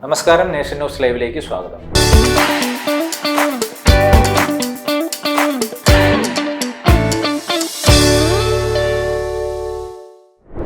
നമസ്കാരം, nation news ലൈവിലേക്ക് സ്വാഗതം.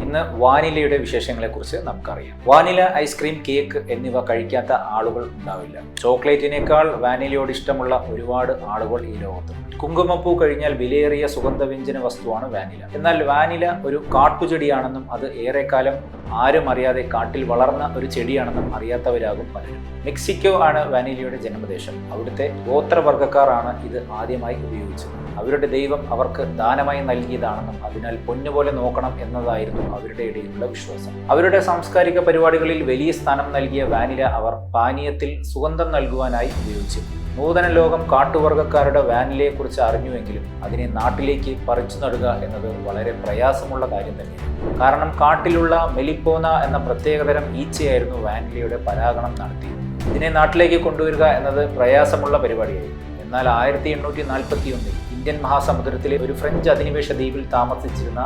ഇന്ന് വാനിലയുടെ വിശേഷങ്ങളെക്കുറിച്ച് നമുക്കറിയാം. വാനില, ഐസ്ക്രീം, കേക്ക് എന്നിവ കഴിക്കാത്ത ആളുകൾ ഉണ്ടാവില്ല. ചോക്ലേറ്റിനേക്കാൾ വാനിലയോട് ഇഷ്ടമുള്ള ഒരുപാട് ആളുകൾ ഈ ലോകത്തുണ്ട്. കുങ്കുമപ്പൂ കഴിഞ്ഞാൽ വിലയേറിയ സുഗന്ധവ്യഞ്ജന വസ്തുവാണ് വാനില. എന്നാൽ വാനില ഒരു കാട്ടുചെടിയാണെന്നും അത് ഏറെക്കാലം ആരും അറിയാതെ കാട്ടിൽ വളർന്ന ഒരു ചെടിയാണെന്നും അറിയാത്തവരാകും പലരും. മെക്സിക്കോ ആണ് വാനിലയുടെ ജന്മദേശം. അവിടുത്തെ ഗോത്രവർഗ്ഗക്കാർ ആണ് ഇത് ആദ്യമായി ഉപയോഗിച്ചത്. അവരുടെ ദൈവം അവർക്ക് ദാനമായി നൽകിയതാണെന്നും അതിനാൽ പൊന്നുപോലെ നോക്കണം എന്നതായിരുന്നു അവരുടെ ഇടയിലുള്ള വിശ്വാസം. അവരുടെ സാംസ്കാരിക പരിപാടികളിൽ വലിയ സ്ഥാനം നൽകിയ വാനില അവർ പാനീയത്തിൽ സുഗന്ധം നൽകുവാനായി ഉപയോഗിച്ചു. നൂതന ലോകം കാട്ടുവർഗ്ഗക്കാരുടെ വാനിലയെക്കുറിച്ച് അറിഞ്ഞുവെങ്കിലും അതിനെ നാട്ടിലേക്ക് പറിച്ചു നടുക എന്നത് വളരെ പ്രയാസമുള്ള കാര്യം തന്നെയാണ്. കാരണം കാട്ടിലുള്ള മെലിപ്പോന എന്ന പ്രത്യേകതരം ഈച്ചയായിരുന്നു വാനിലയുടെ പരാഗണം നടത്തിയത്. ഇതിനെ നാട്ടിലേക്ക് കൊണ്ടുവരിക എന്നത് പ്രയാസമുള്ള പരിപാടിയായിരുന്നു. എന്നാൽ 1841 ഇന്ത്യൻ മഹാസമുദ്രത്തിലെ ഒരു ഫ്രഞ്ച് അധിനിവേശ ദ്വീപിൽ താമസിച്ചിരുന്ന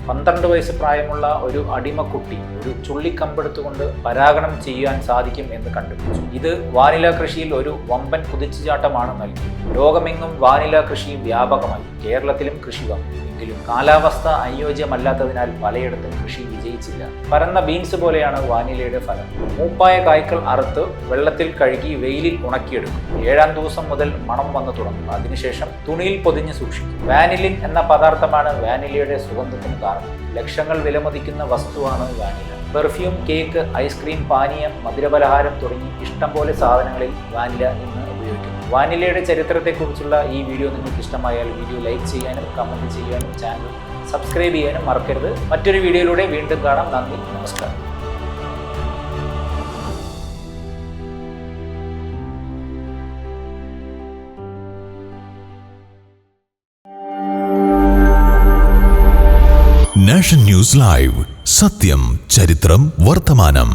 12 വയസ്സ് പ്രായമുള്ള ഒരു അടിമക്കുട്ടി ഒരു ചുള്ളിക്കമ്പെടുത്തുകൊണ്ട് പരാഗണം ചെയ്യാൻ സാധിക്കും എന്ന് കണ്ടുപിടിച്ചു. ഇത് വാനില കൃഷിയിൽ ഒരു വമ്പൻ കുതിച്ചുചാട്ടമാണ് നൽകിയത്. ലോകമെങ്ങും വാനില കൃഷി വ്യാപകമായി. കേരളത്തിലും കൃഷി വന്നു. എങ്കിലും കാലാവസ്ഥ അനുയോജ്യമല്ലാത്തതിനാൽ പലയിടത്തും കൃഷി വിജയിച്ചില്ല. പരന്ന ബീൻസ് പോലെയാണ് വാനിലയുടെ ഫലം. മൂപ്പായ കായ്കൾ അറുത്ത് വെള്ളത്തിൽ കഴുകി വെയിലിൽ ഉണക്കിയെടുക്കും. 7-ാം ദിവസം മുതൽ മണം വന്നു തുടങ്ങും. അതിനുശേഷം തുണിയിൽ പൊതിഞ്ഞ് സൂക്ഷിക്കും. വാനിലിൻ എന്ന പദാർത്ഥമാണ് വാനിലയുടെ സുഗന്ധത്തിന് കാരണം. ലക്ഷങ്ങൾ വിലമതിക്കുന്ന വസ്തുവാണ് വാനില. പെർഫ്യൂം, കേക്ക്, ഐസ്ക്രീം, പാനീയം, മധുരപലഹാരം തുടങ്ങി ഇഷ്ടംപോലെ സാധനങ്ങളിൽ വാനില ഇന്ന് ഉപയോഗിക്കുന്നു. വാനിലയുടെ ചരിത്രത്തെക്കുറിച്ചുള്ള ഈ വീഡിയോ നിങ്ങൾക്ക് ഇഷ്ടമായാൽ വീഡിയോ ലൈക്ക് ചെയ്യാനും കമൻറ്റ് ചെയ്യാനും ചാനൽ സബ്സ്ക്രൈബ് ചെയ്യാനും മറക്കരുത്. മറ്റൊരു വീഡിയോയിലൂടെ വീണ്ടും കാണാം. നന്ദി, നമസ്കാരം. നാഷൻ ന്യൂസ് ലൈവ്, സത്യം, ചരിത്രം, വർത്തമാനം.